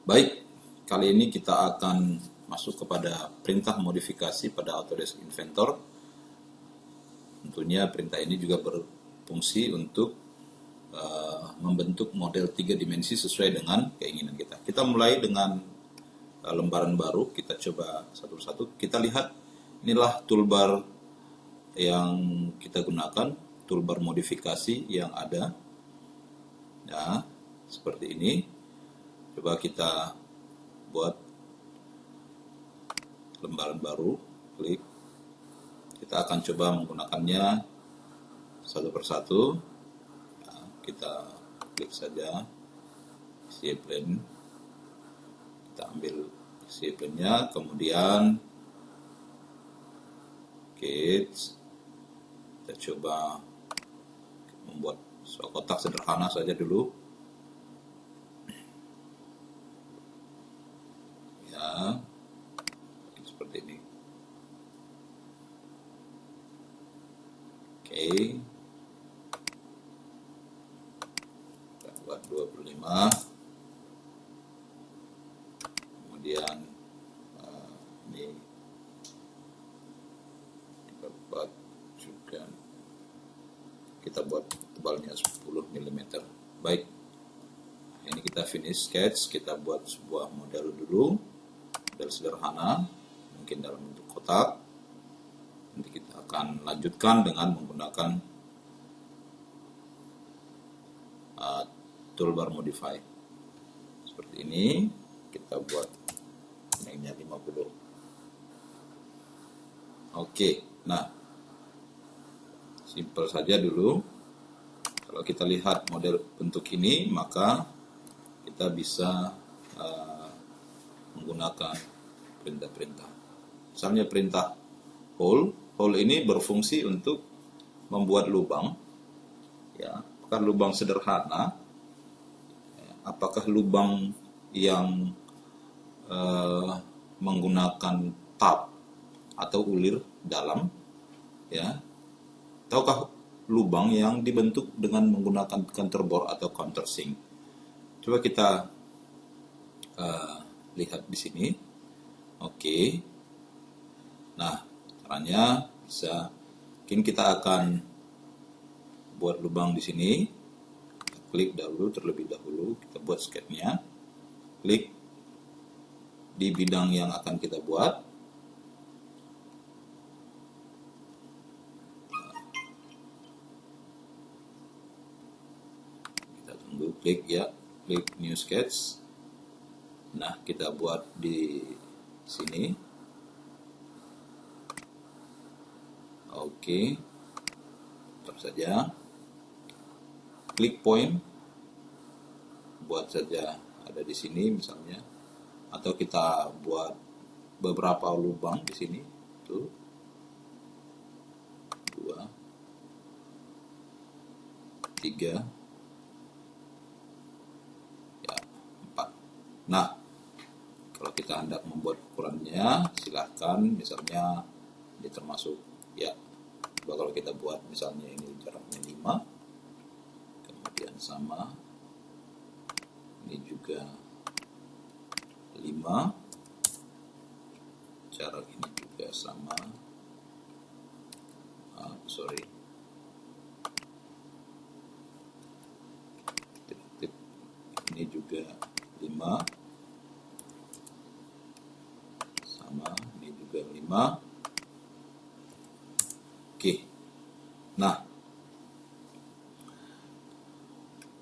Baik, kali ini kita akan masuk kepada perintah modifikasi pada Autodesk Inventor. Tentunya perintah ini juga berfungsi untuk membentuk model 3 dimensi sesuai dengan keinginan kita. Kita mulai dengan lembaran baru, kita coba satu-satu. Kita lihat, inilah toolbar yang kita gunakan, toolbar modifikasi yang ada. Ya, seperti ini. Coba kita buat lembaran baru, klik. Kita akan coba menggunakannya satu persatu. Nah, kita klik saja isi plane. Kita ambil isi plane-nya, kemudian kita coba membuat kotak sederhana saja dulu. Ya, seperti ini. Oke, kita buat 25. Kemudian ini kita buat juga, kita buat tebalnya 10 mm. Baik, ini kita finish sketch. Kita buat sebuah model dulu, model sederhana, mungkin dalam bentuk kotak. Nanti kita akan lanjutkan dengan menggunakan toolbar modify. Seperti ini, kita buat nilainya 50. Oke, nah, simple saja dulu. Kalau kita lihat model bentuk ini, maka kita bisa menggunakan perintah-perintah. Misalnya perintah hole. Hole ini berfungsi untuk membuat lubang. Ya, apakah lubang sederhana? Apakah lubang yang menggunakan tab atau ulir dalam? Ya, ataukah lubang yang dibentuk dengan menggunakan counterbore atau countersink? Coba kita lihat di sini. Oke. Nah, caranya bisa, mungkin kita akan buat lubang di sini. Kita klik dahulu, terlebih dahulu kita buat sketch-nya. Klik di bidang yang akan kita buat. Kita tunggu, klik ya, klik new sketch. Nah, kita buat di sini. Oke, terus saja klik point, buat saja ada di sini misalnya, atau kita buat beberapa lubang di sini, tuh 2, 3, ya 4. Nah, kalau kita hendak membuat ukurannya, silahkan, misalnya ini termasuk ya. Kalau kita buat misalnya ini jaraknya 5, kemudian sama, ini juga 5, jarak ini juga sama. Ini juga 5, sama, ini juga 5. Oke, nah,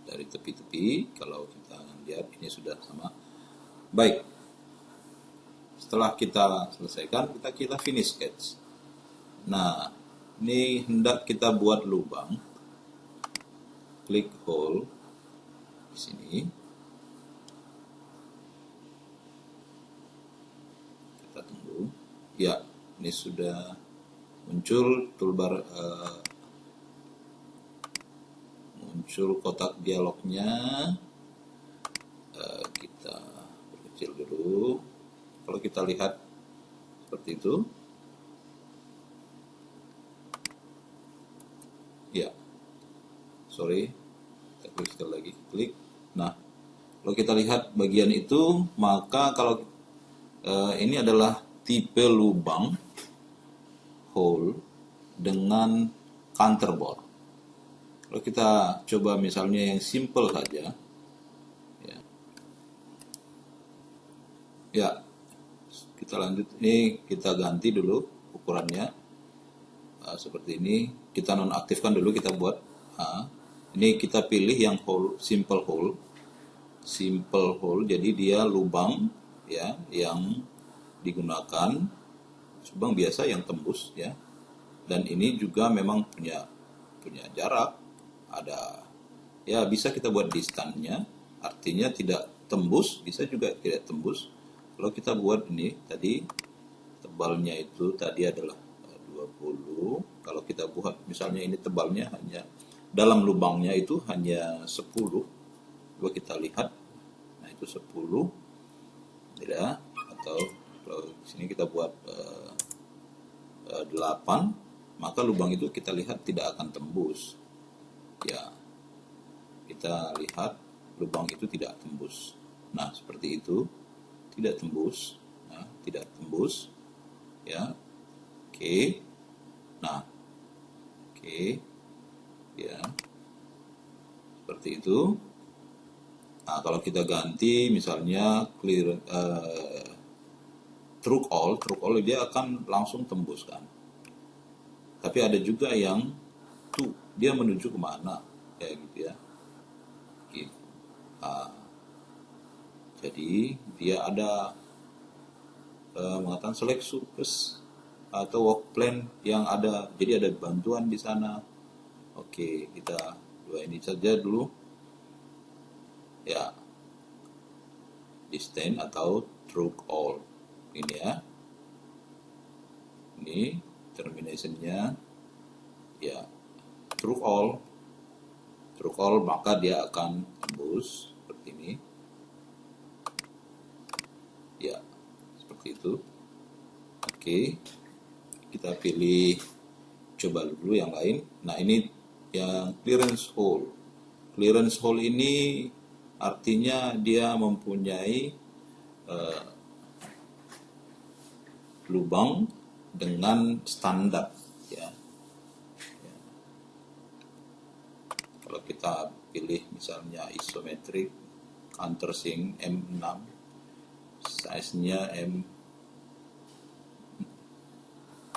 dari tepi-tepi kalau kita lihat ini sudah sama. Baik, setelah kita selesaikan, kita finish sketch. Nah, ini hendak kita buat lubang. Klik hole di sini. Kita tunggu. Ya, ini sudah muncul toolbar, muncul kotak dialognya. Kita perkecil dulu. Kalau kita lihat seperti itu, ya, sorry, kita klik sekali lagi, klik. Nah, Kalau kita lihat bagian itu, maka kalau ini adalah tipe lubang hole dengan counter bore. Kalau kita coba misalnya yang simple saja, ya kita lanjut. Ini kita ganti dulu ukurannya seperti ini. Kita nonaktifkan dulu, kita buat. Ini kita pilih yang hole, simple hole, jadi dia lubang ya yang digunakan lubang biasa yang tembus ya. Dan ini juga memang punya jarak, ada ya, bisa kita buat distannya, artinya tidak tembus, bisa juga tidak tembus. Kalau kita buat ini tadi tebalnya itu tadi adalah 20, kalau kita buat misalnya ini tebalnya hanya dalam lubangnya itu hanya 10. Coba kita lihat, nah itu 10 tidak, atau kalau sini kita buat 8, maka lubang itu kita lihat tidak akan tembus ya, kita lihat lubang itu tidak tembus. Nah seperti itu, tidak tembus, nah, tidak tembus ya. Oke. Nah oke ya, seperti itu. Nah, kalau kita ganti misalnya clear true all dia akan langsung tembus kan. Tapi ada juga yang dia menuju kemana kayak gitu ya. Gitu. Jadi dia ada mengatakan select surface atau work plan yang ada. Jadi ada bantuan di sana. Oke, kita dua ini saja dulu. Ya, distant atau true all ini ya, ini terminationnya ya true all, maka dia akan tembus seperti ini ya, seperti itu. Oke, kita pilih, coba dulu yang lain. Nah ini yang clearance hole ini artinya dia mempunyai lubang dengan standar ya. Kalau kita pilih misalnya isometric countersink M6, size-nya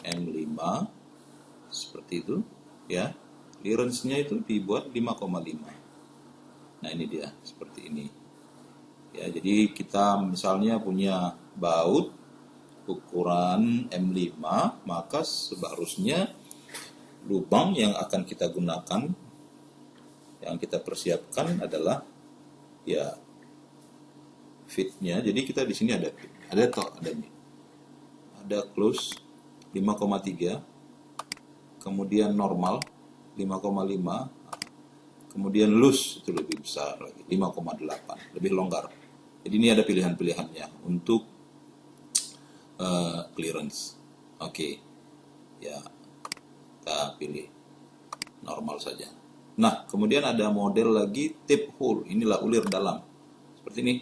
M5 seperti itu ya, clearance-nya itu dibuat 5,5. Nah ini dia seperti ini ya. Jadi kita misalnya punya baut ukuran M5, maka seharusnya lubang yang akan kita gunakan, yang kita persiapkan adalah ya fitnya. Jadi kita di sini ada close 5,3, kemudian normal 5,5, kemudian loose itu lebih besar lagi 5,8, lebih longgar. Jadi ini ada pilihan-pilihannya untuk clearance. Oke. Ya, kita pilih normal saja. Nah, kemudian ada model lagi tip hole. Inilah ulir dalam. Seperti ini.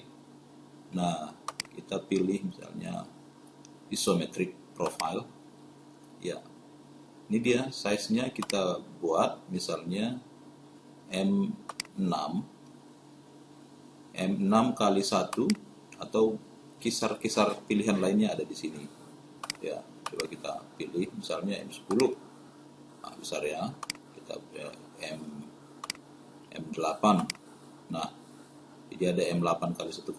Nah, kita pilih misalnya isometric profile. Ya. Ini dia size-nya, kita buat misalnya M6 kali 1 atau kisar-kisar pilihan lainnya ada di sini. Ya, coba kita pilih misalnya M10. Nah, besar ya. Kita M8. Nah, jadi ada M8 kali 1,25,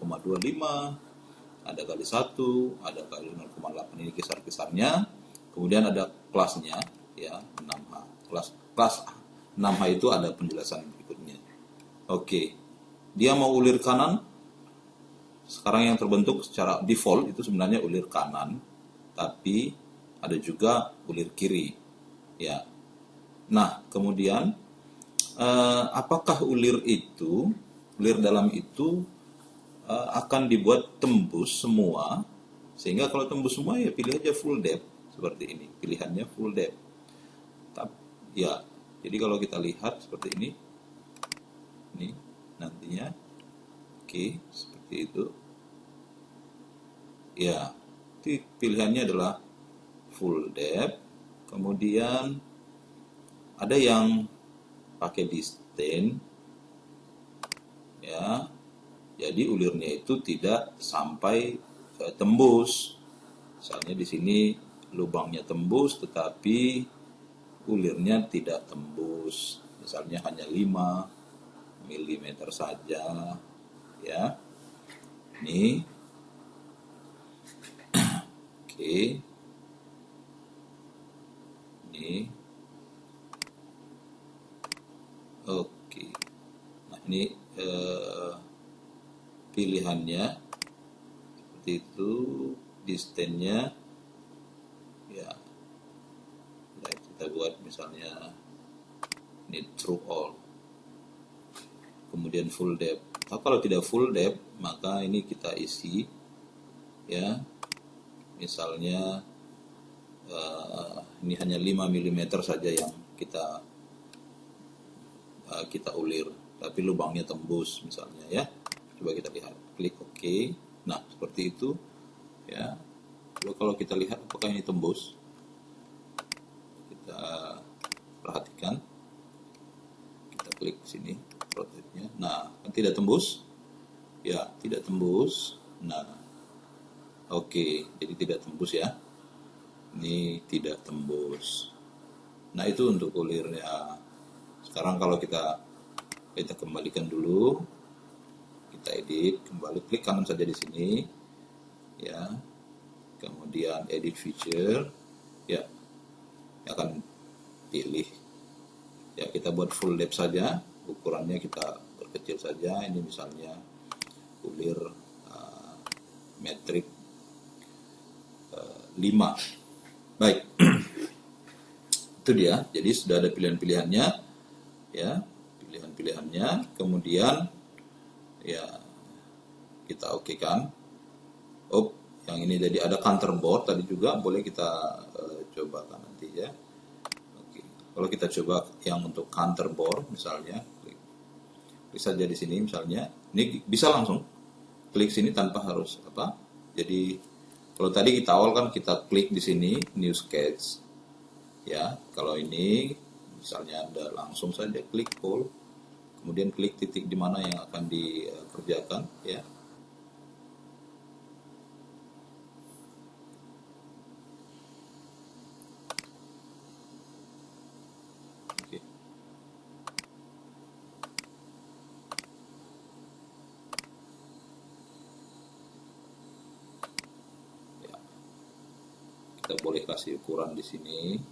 ada kali 1, ada kali 0,8. Ini kisar-kisarnya. Kemudian ada kelasnya ya, 6H. Kelas 6H itu ada penjelasan berikutnya. Oke. Dia mau ulir kanan. Sekarang yang terbentuk secara default itu sebenarnya ulir kanan, tapi ada juga ulir kiri. Ya. Nah, kemudian apakah ulir dalam itu akan dibuat tembus semua? Sehingga kalau tembus semua ya pilih aja full depth seperti ini. Pilihannya full depth. Ya, jadi kalau kita lihat seperti ini nantinya Oke, seperti itu. Ya, pilihannya adalah full depth. Kemudian ada yang pakai distain, ya. Jadi ulirnya itu tidak sampai tembus. Misalnya di sini lubangnya tembus, tetapi ulirnya tidak tembus. Misalnya hanya 5 mm saja, ya. Ini, oke. Ini, oke. Nah, ini pilihannya seperti itu, distannya, ya. Nah, kita buat misalnya ini true all, kemudian full depth. Nah, kalau tidak full depth, maka ini kita isi, ya. Misalnya ini hanya 5 mm saja yang kita ulir, tapi lubangnya tembus misalnya, ya. Coba kita lihat, klik OK. Nah, seperti itu, ya. Coba kalau kita lihat apakah ini tembus, kita perhatikan, kita klik sini prototipenya. Nah, kan tidak tembus, ya, tidak tembus. Nah, oke, jadi tidak tembus, ya. Ini tidak tembus. Nah, itu untuk ulirnya. Sekarang kalau kita kembalikan dulu, kita edit, kembali klik kanan saja di sini, ya. Kemudian edit feature, ya, akan pilih, ya, kita buat full depth saja, ukurannya kita perkecil saja. Ini misalnya ulir metrik 5. Baik. Itu dia. Jadi sudah ada pilihan-pilihannya, ya, pilihan-pilihannya. Kemudian, ya, kita okekan. Oh, yang ini jadi ada counterboard tadi juga, boleh kita cobakan nanti, ya. Oke. Kalau kita coba yang untuk counterboard misalnya, klik saja di sini misalnya. Ini bisa langsung klik sini tanpa harus apa. Jadi kalau tadi kita awal kan kita klik di sini new sketch, ya. Kalau ini misalnya Anda langsung saja klik all, kemudian klik titik di mana yang akan dikerjakan, ya. Oke. Ya. Kita boleh kasih ukuran di sini.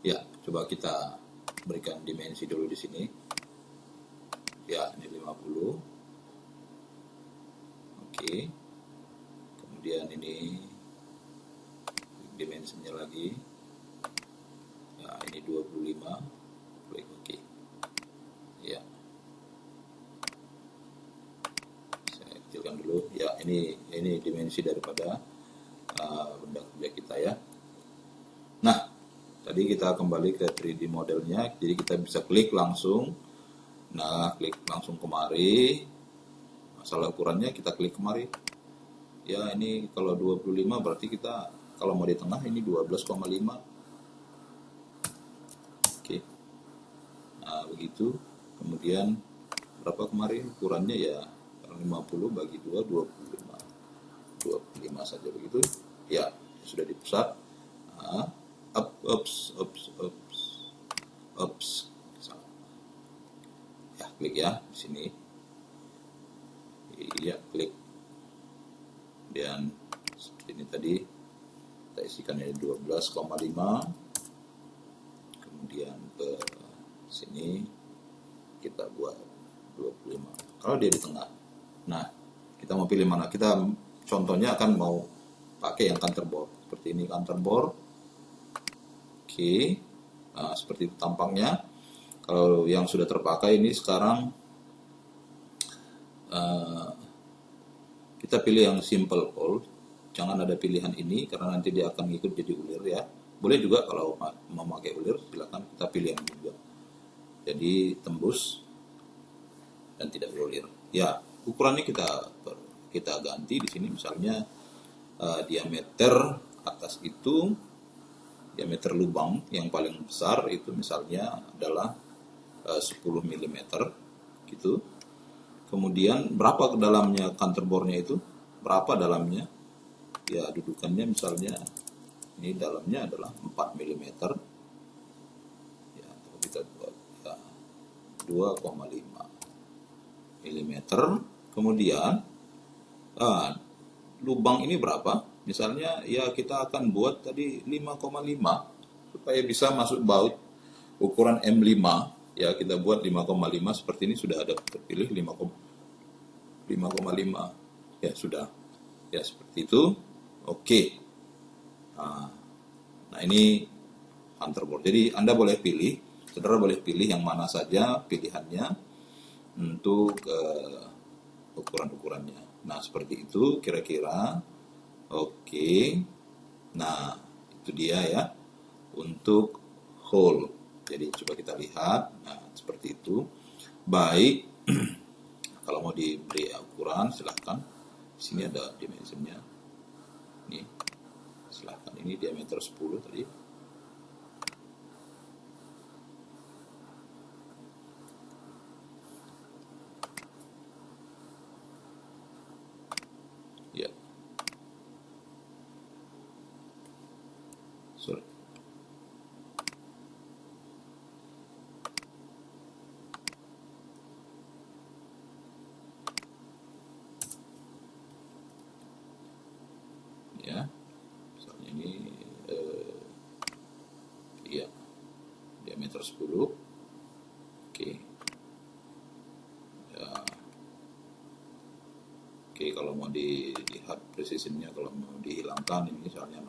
Ya, coba kita berikan dimensi dulu di sini. Ya, ini 50. Oke. Kemudian ini dimensinya lagi. Ya, ini 25. Klik OK. Ya. Saya kecilkan dulu. Ya, ini dimensi daripada benda kerja kita, ya. Nah, tadi kita kembali ke 3D modelnya, jadi kita bisa klik langsung. Nah, klik langsung kemari. Masalah ukurannya kita klik kemari. Ya, ini kalau 25 berarti kita kalau mau di tengah ini 12,5. Oke. Nah, begitu. Kemudian berapa kemarin ukurannya, ya, 50 bagi 2 25. 25 saja begitu. Ya, sudah dipusat. Nah, ups. Ya, klik ya di sini. Iya, klik. Dan seperti ini tadi kita isikan ini 12,5. Kemudian ke sini kita buat 25. Kalau dia di tengah. Nah, kita mau pilih mana? Kita contohnya akan mau pakai yang counterboard. Seperti ini counterboard. Oke. Nah, seperti itu tampangnya. Kalau yang sudah terpakai ini sekarang kita pilih yang simple all. Jangan ada pilihan ini karena nanti dia akan ikut jadi ulir, ya. Boleh juga kalau mau pakai ulir, silakan kita pilih yang juga. jadi tembus dan tidak bergulir. Ya, ukurannya kita ganti di sini misalnya diameter atas itu, diameter lubang yang paling besar itu misalnya adalah 10 mm gitu. Kemudian berapa ke dalamnya counterbornya itu? Berapa dalamnya? Ya, dudukannya misalnya ini dalamnya adalah 4 mm. Ya, kita buat ya, 2,5 mm. Kemudian lubang ini berapa? Misalnya ya kita akan buat tadi 5,5 supaya bisa masuk baut ukuran M5. Ya, kita buat 5,5 seperti ini, sudah ada terpilih 5,5. Ya, sudah. Ya, seperti itu. Oke. Nah, ini counterboard. Jadi Anda boleh pilih, saudara boleh pilih yang mana saja pilihannya untuk ukuran-ukurannya. Nah, seperti itu kira-kira. Oke. Nah, itu dia ya untuk hole. Jadi coba kita lihat. Nah, seperti itu. Baik. Kalau mau diberi ukuran silahkan. Di sini ada dimensinya. Nih. Silahkan. Ini diameter 10 tadi. Ya. Sorry. Ya. Misalnya ini ya. Diameter 10. Oke. Ya. Oke, kalau mau dilihat precisionnya, kalau mau dihilangkan ini misalnya 0.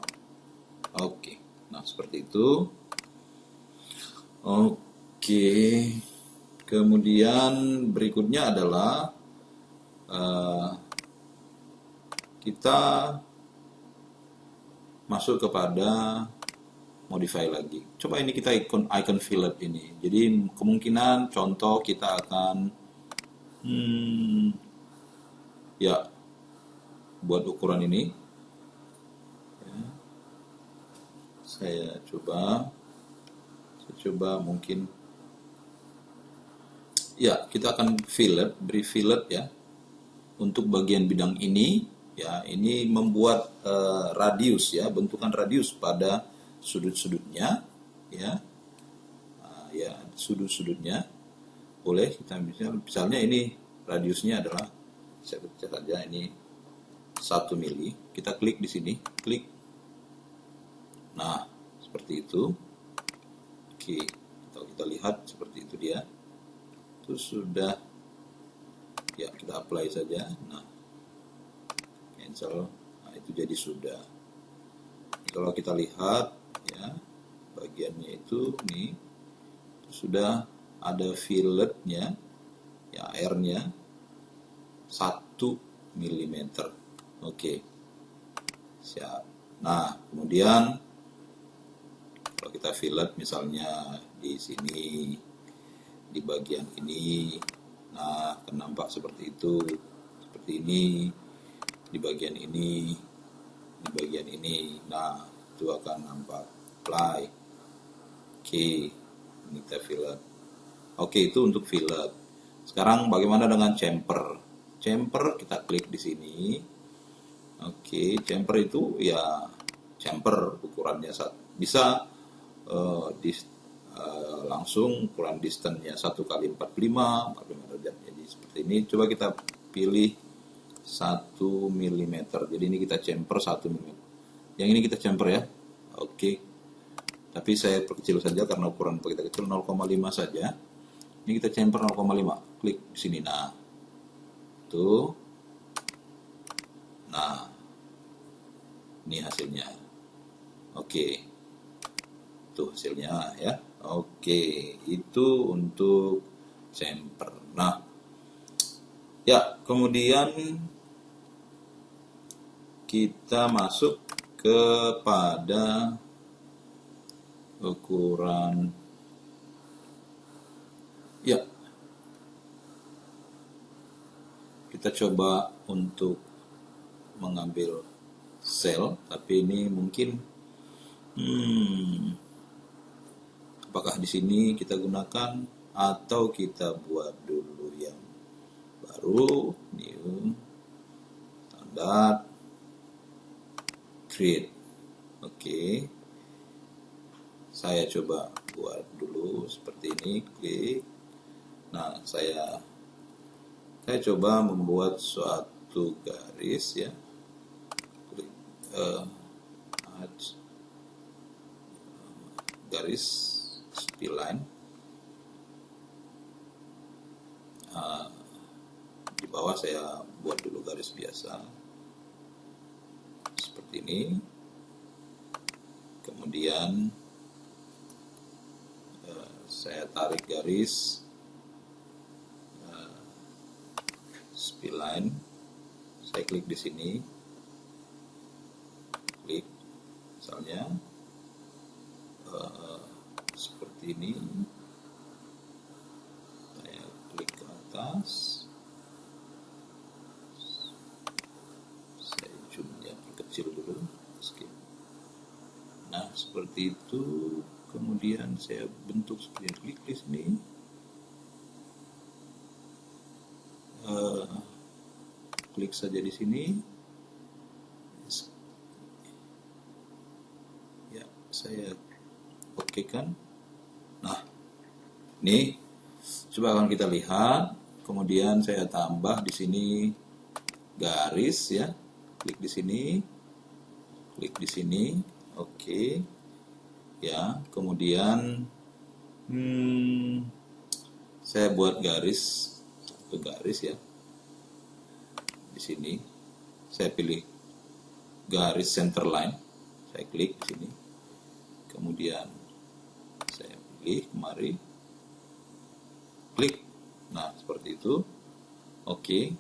Oke. Nah, seperti itu. Oke. Kemudian berikutnya adalah kita masuk kepada modify lagi. Coba ini kita icon fillet ini. Jadi kemungkinan contoh kita akan ya buat ukuran ini. Ya. Saya coba mungkin ya kita akan beri fillet ya untuk bagian bidang ini. Ya, ini membuat radius ya, bentukan radius pada sudut-sudutnya ya. Ya, sudut-sudutnya boleh kita misalnya ini radiusnya adalah, saya pecah saja, ini 1 mili. Kita klik di sini, klik. Nah, seperti itu. Oke, kalau kita lihat seperti itu dia. Itu sudah ya, kita apply saja. Nah, cancel. Nah, itu jadi sudah. Kalau kita lihat ya, bagiannya itu nih sudah ada filletnya ya, airnya 1 mm. Oke. Siap. Nah, kemudian kalau kita fillet misalnya di sini, di bagian ini, nah akan nampak seperti itu, seperti ini. Di bagian ini, di bagian ini, nah itu akan nampak. Apply. Oke, ini kita fillet. Oke, itu untuk fillet. Sekarang bagaimana dengan chamfer? Chamfer kita klik di sini. Oke, chamfer itu ya chamfer ukurannya bisa langsung ukuran distance-nya 1 kali 45 derajat. Jadi seperti ini. Coba kita pilih 1 mm. Jadi ini kita chamfer 1 mm. Yang ini kita chamfer ya. Oke. Tapi saya perkecil saja karena ukuran kita kecil, 0,5 saja. Ini kita chamfer 0,5. Klik di sini. Nah. Tuh. Nah. Ini hasilnya. Oke. Itu hasilnya ya. Oke, itu untuk chamfer. Nah. Ya, kemudian kita masuk kepada ukuran Ya, kita coba untuk mengambil sel, tapi ini mungkin apakah di sini kita gunakan atau kita buat dulu yang baru, new, standar, create. Oke. Saya coba buat dulu seperti ini, klik. Nah, saya coba membuat suatu garis ya. Klik, add garis spline. Di bawah saya buat dulu garis biasa seperti ini. Kemudian saya tarik garis spline. Saya klik di sini, klik misalnya seperti ini. Saya klik ke atas, saya zoomnya perkecil dulu, skip. Nah, seperti itu. Kemudian saya bentuk seperti ini, klik di sini. Klik saja di sini. Ya, saya oke kan. Nah, ini coba akan kita lihat. Kemudian saya tambah di sini garis ya. Klik di sini. Klik di sini. Oke. Ya, kemudian saya buat garis, satu garis ya. Di sini saya pilih garis center line. Saya klik di sini. Kemudian saya pilih kemari. Klik. Nah, seperti itu. Oke.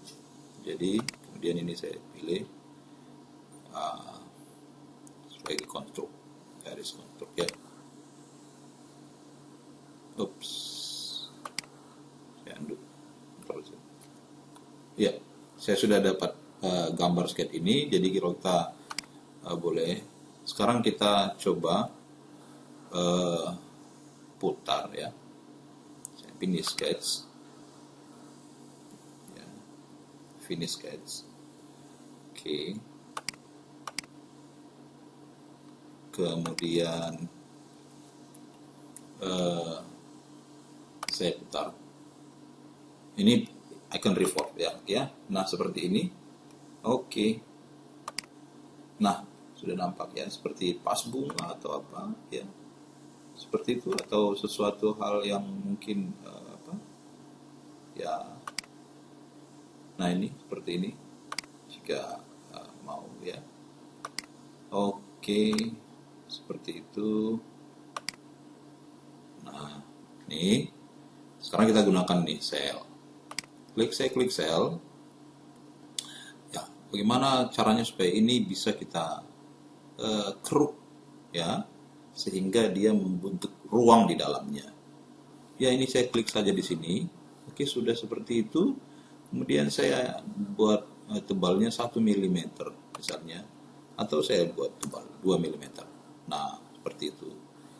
Jadi, kemudian ini saya pilih sebagai konstruk, garis konstruk ya. Oops. Saya undo. Ya, saya sudah dapat gambar sketch ini. Jadi kalau kita boleh, sekarang kita coba putar ya. Saya finish sketch. Ya, finish sketch. Oke. Kemudian saya putar. Ini icon revolve ya. Nah, seperti ini. Oke. Nah, sudah nampak ya, seperti pas bunga atau apa ya. Seperti itu, atau sesuatu hal yang mungkin ya. Nah, ini seperti ini. Jika mau ya. Oke. Seperti itu. Nah, ini sekarang kita gunakan nih sel. Saya klik sel. Ya, bagaimana caranya supaya ini bisa kita keruk ya, sehingga dia membentuk ruang di dalamnya. Ya, ini saya klik saja di sini. Oke, sudah seperti itu. Kemudian saya buat tebalnya 1 mm misalnya, atau saya buat tebal 2 mm. Nah, seperti itu.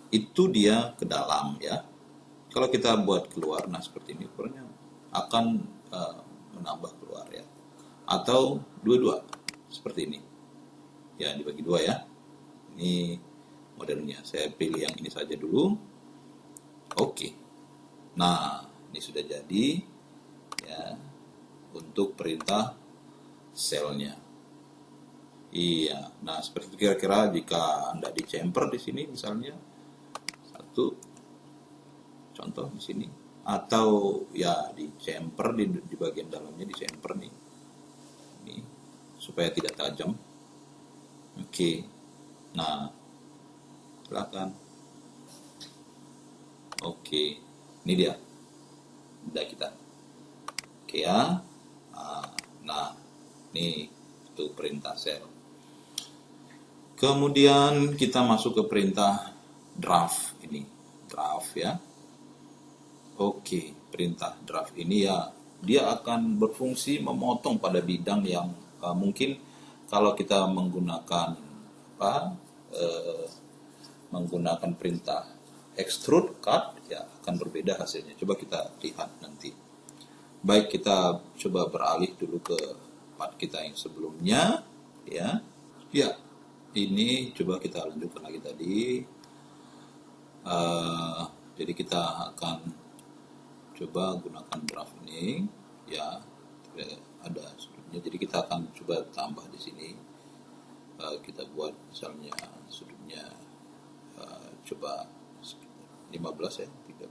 Itu dia ke dalam ya. Kalau kita buat keluar, nah seperti ini, ukurannya akan menambah keluar ya. Atau dua-dua seperti ini. Ya, dibagi dua ya. Ini modelnya. Saya pilih yang ini saja dulu. Oke. Nah, ini sudah jadi ya untuk perintah selnya. Iya. Nah, seperti itu kira-kira jika Anda dicemper di sini misalnya satu contoh di sini, atau ya dicemper di bagian dalamnya, dicemper nih. Ini supaya tidak tajam. Oke. Nah, silakan. Oke. Ini dia. Udah kita. Oke ya. Nah, ini itu perintah sel. Kemudian kita masuk ke perintah draft ini. Draft ya. Oke. perintah draft ini ya, dia akan berfungsi memotong pada bidang yang mungkin kalau kita menggunakan apa menggunakan perintah extrude cut ya akan berbeda hasilnya. Coba kita lihat nanti. Baik, kita coba beralih dulu ke part kita yang sebelumnya ya. Ya, ini coba kita lanjutkan lagi tadi. Jadi kita akan coba gunakan draft ini ya, ada sudutnya. Jadi kita akan coba tambah di sini. Kita buat misalnya sudutnya coba 15 ya, 30.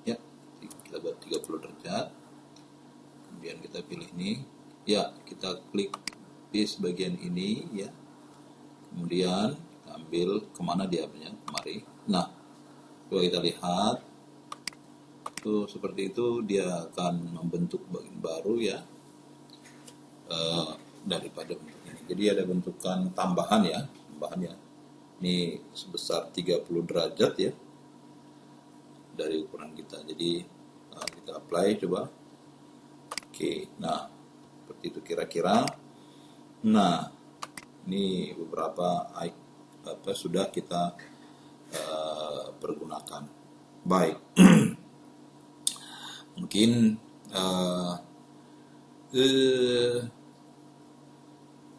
Ya, kita buat 30 derajat. Kemudian kita pilih ini. Ya, kita klik di bagian ini ya. Kemudian kita ambil kemana diamnya, kemari. Nah, coba kita lihat. Tuh seperti itu dia akan membentuk bagian baru ya. Daripada bentuk ini. Jadi ada bentukan tambahan ya. Ini sebesar 30 derajat ya dari ukuran kita. Jadi kita apply coba. Oke, nah seperti itu kira-kira. Nah, ini beberapa sudah kita pergunakan. Baik. Mungkin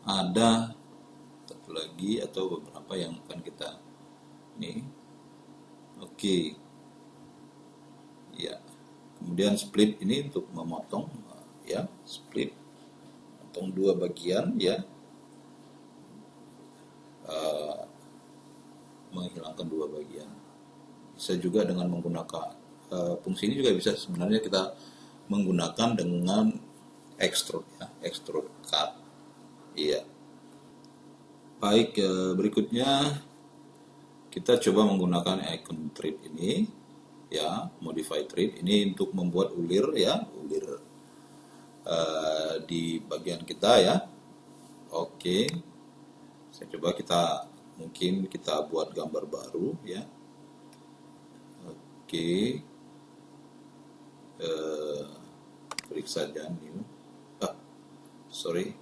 ada satu lagi atau beberapa yang akan kita ini. Oke. Ya. Kemudian split ini untuk memotong ya, split potong dua bagian ya. Menghilangkan dua bagian. Bisa juga dengan menggunakan fungsi ini juga bisa sebenarnya kita menggunakan dengan extrude ya, extrude cut. Iya. Baik, berikutnya kita coba menggunakan icon thread ini ya, modify thread ini untuk membuat ulir ya, ulir di bagian kita ya. Oke. Saya coba mungkin kita buat gambar baru ya. Oke. Klik saja new. Sorry.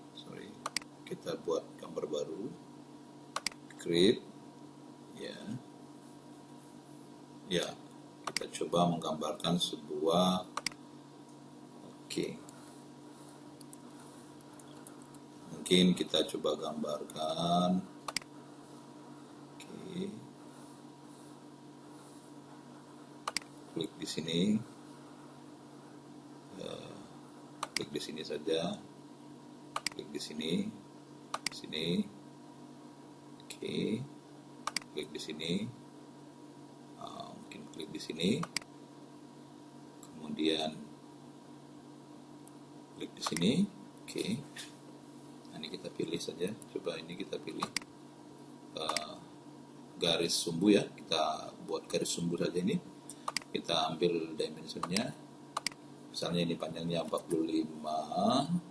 Kita buat gambar baru. Create. Ya. Kita coba menggambarkan sebuah. Oke. Mungkin kita coba gambarkan. Oke. Klik di sini. Klik di sini saja. Klik di sini. Oke. Klik di sini. Mungkin klik di sini. Kemudian klik di sini. Oke. Nah, ini kita pilih saja. Coba ini kita pilih garis sumbu ya. Kita buat garis sumbu saja ini. Kita ambil dimensionnya. Misalnya ini panjangnya 45.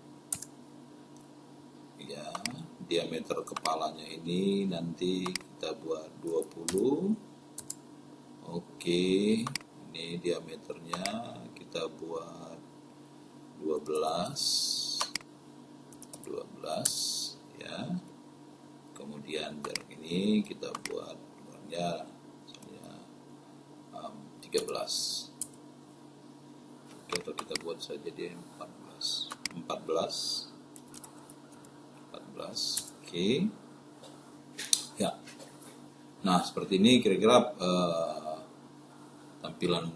Ya, diameter kepalanya ini nanti kita buat 20. Oke, ini diameternya kita buat 12 ya. Kemudian jarak ini kita buat misalnya 13. Oke, atau kita buat saja dia 14. Oke. Ya. Nah, seperti ini kira-kira tampilan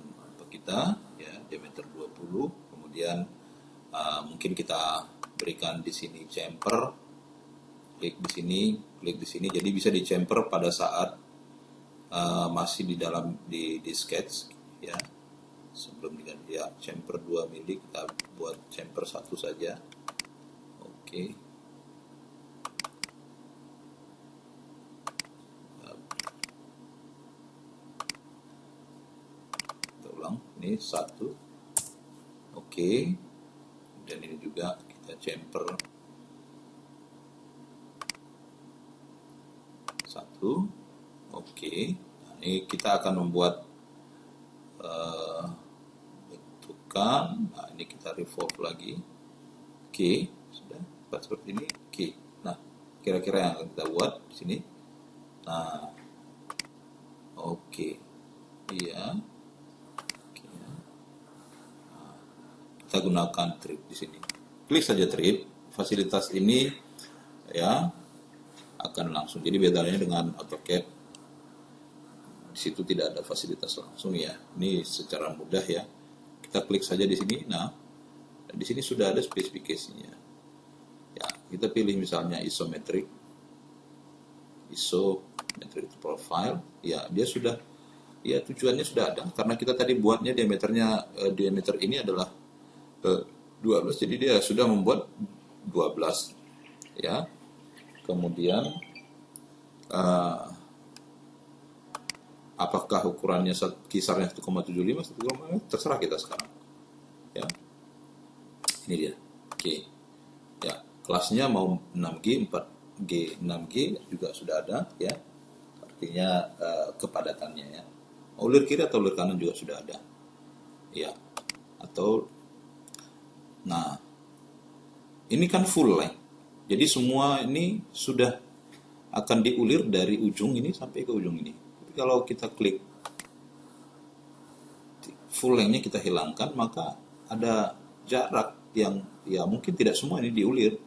kita ya, diameter 20. Kemudian mungkin kita berikan di sini chamfer. Klik di sini. Jadi bisa di chamfer pada saat masih di dalam di sketch ya. Sebelum diganti ya, chamfer 2 mili kita buat chamfer 1 saja. Oke. Kita ulang, ini 1. Oke. Dan ini juga kita chamfer 1. Oke. Nah, ini kita akan membuat eh, bentukan. Nah, ini kita revolve lagi. Oke, sudah dapat seperti ini. Oke. Nah, kira-kira yang akan kita buat di sini. Nah, oke. Iya. Oke. Nah, kita gunakan trip di sini. Klik saja trip. Fasilitas ini ya akan langsung. Jadi bedanya dengan AutoCAD, di situ tidak ada fasilitas langsung ya. Ini secara mudah ya. Kita klik saja di sini. Nah, di sini sudah ada spesifikasinya. Ya, kita pilih misalnya isometric profile. Ya, dia sudah, ya tujuannya sudah ada. Karena kita tadi buatnya diameter ini adalah 12, jadi dia sudah membuat 12 ya. Kemudian apakah ukurannya kisarnya 1,75 terserah kita sekarang ya. Ini dia. Oke ya, kelasnya mau 6G 4G 6G juga sudah ada ya, artinya kepadatannya ya. Ulir kiri atau ulir kanan juga sudah ada ya. Atau nah, ini kan full length. Jadi semua ini sudah akan diulir dari ujung ini sampai ke ujung ini. Tapi kalau kita klik full length-nya kita hilangkan, maka ada jarak yang ya mungkin tidak semua ini diulir.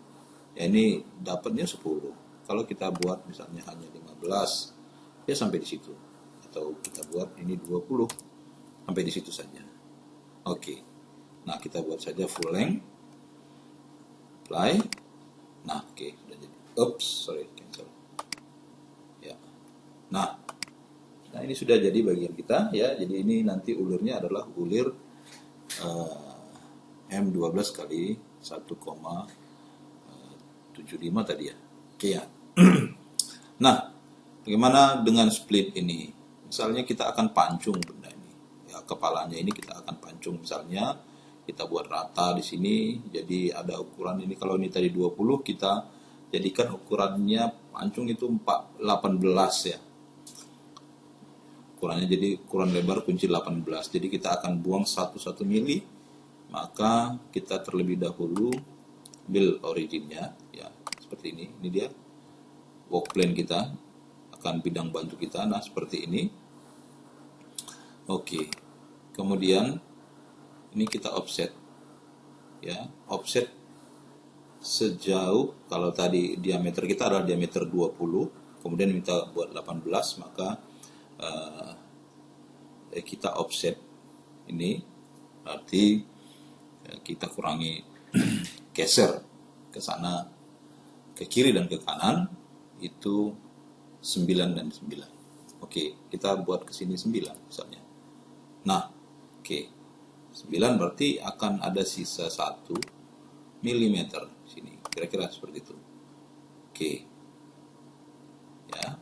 Ya ini dapatnya 10. Kalau kita buat misalnya hanya 15, ya sampai di situ. Atau kita buat ini 20, sampai di situ saja. Oke. Nah, kita buat saja full length. Apply. Nah, oke, sudah jadi. Oops, sorry, cancel. Ya. Nah, ini sudah jadi bagian kita ya. Jadi ini nanti ulirnya adalah ulir M12 kali 1,75 tadi ya. Oke ya. Nah, bagaimana dengan split ini? Misalnya kita akan pancung benda ini. Ya, kepalanya ini kita akan pancung misalnya. Kita buat rata di sini, jadi ada ukuran ini. Kalau ini tadi 20, kita jadikan ukurannya pancung itu 18 ya. Ukurannya jadi ukuran lebar kunci 18. Jadi kita akan buang 1 mili. Maka kita terlebih dahulu build originnya ya, seperti ini. Ini dia work plane kita, akan bidang bantu kita. Nah, seperti ini. Oke. Kemudian ini kita offset ya, offset sejauh, kalau tadi diameter kita adalah diameter 20, kemudian kita buat 18, maka kita offset ini berarti kita kurangi geser ke sana, ke kiri dan ke kanan itu 9 dan 9. Oke, kita buat ke sini 9 misalnya. Nah, oke. 9 berarti akan ada sisa 1 mm sini, kira-kira seperti itu. Oke ya.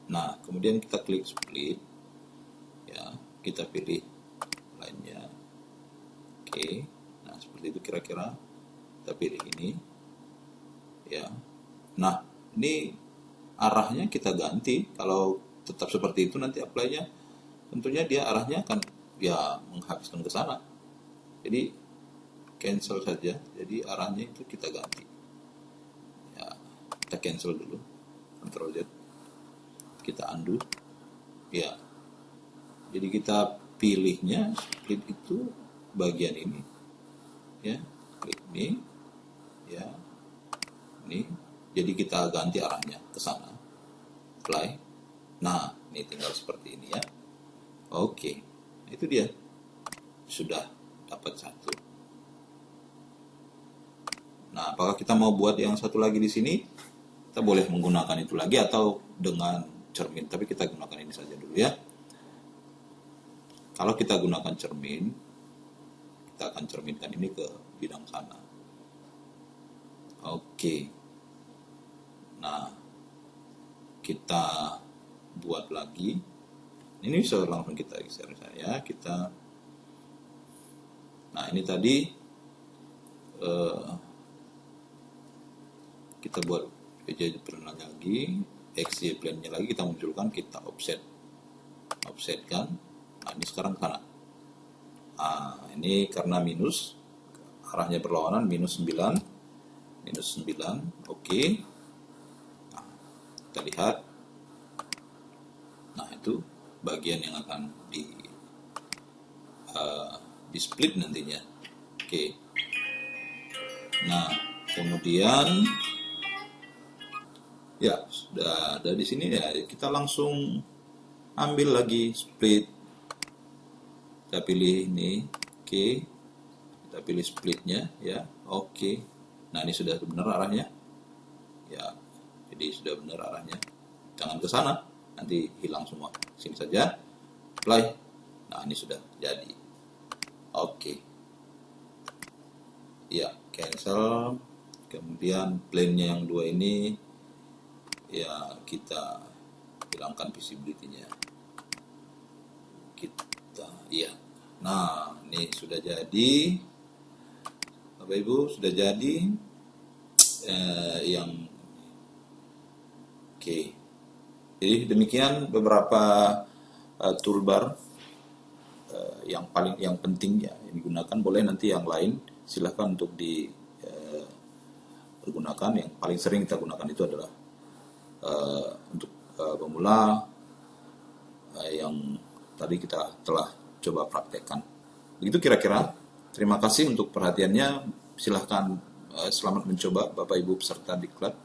Nah, kemudian kita klik split ya, kita pilih lainnya. Oke, nah seperti itu kira-kira. Kita pilih ini ya. Nah, ini arahnya kita ganti. Kalau tetap seperti itu nanti apply-nya tentunya dia arahnya akan ya menghabiskan ke sana. Jadi cancel saja. Jadi arahnya itu kita ganti. Ya, kita cancel dulu. Ctrl Z. Kita undo. Ya. Jadi kita pilihnya split itu bagian ini. Ya, klik ini. Ya. Ini. Jadi kita ganti arahnya ke sana. Apply. Nah, ini tinggal seperti ini ya. Oke. Itu dia, sudah dapat 1. Nah, apakah kita mau buat yang satu lagi di sini? Kita boleh menggunakan itu lagi atau dengan cermin, tapi kita gunakan ini saja dulu ya. Kalau kita gunakan cermin, kita akan cerminkan ini ke bidang sana. Oke. Nah, kita buat lagi. Ini bisa langsung kita geser saja. Nah, ini tadi kita buat PJ plane lagi, XY plane-nya lagi kita munculkan, kita offsetkan. Nah, ini sekarang sana. Ini karena minus, arahnya berlawanan, minus 9, oke. Nah, kita lihat. Nah, itu bagian yang akan di split nantinya. Oke. Nah, kemudian ya sudah ada di sini ya, kita langsung ambil lagi split. Kita pilih ini, oke. Kita pilih splitnya ya, oke. Nah, ini sudah benar arahnya. Ya, jadi sudah benar arahnya. Jangan ke sana, nanti hilang semua. Sini saja. Apply. Nah, ini sudah jadi. Oke. Ya, cancel. Kemudian plane-nya yang 2 ini ya kita hilangkan visibility-nya. Iya. Nah, ini sudah jadi. Bapak Ibu, sudah jadi yang oke. Jadi demikian beberapa toolbar yang penting ya yang digunakan. Boleh nanti yang lain silahkan untuk dipergunakan. Yang paling sering kita gunakan itu adalah untuk pemula yang tadi kita telah coba praktekkan. Begitu kira-kira. Terima kasih untuk perhatiannya. Silahkan selamat mencoba Bapak Ibu peserta diklat.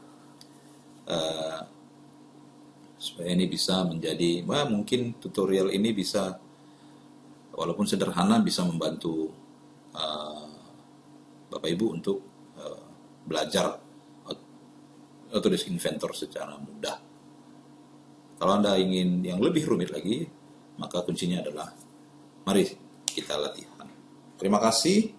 Supaya ini bisa menjadi, mungkin tutorial ini bisa, walaupun sederhana, bisa membantu Bapak Ibu untuk belajar Autodesk Inventor secara mudah. Kalau Anda ingin yang lebih rumit lagi, maka kuncinya adalah mari kita latihan. Terima kasih.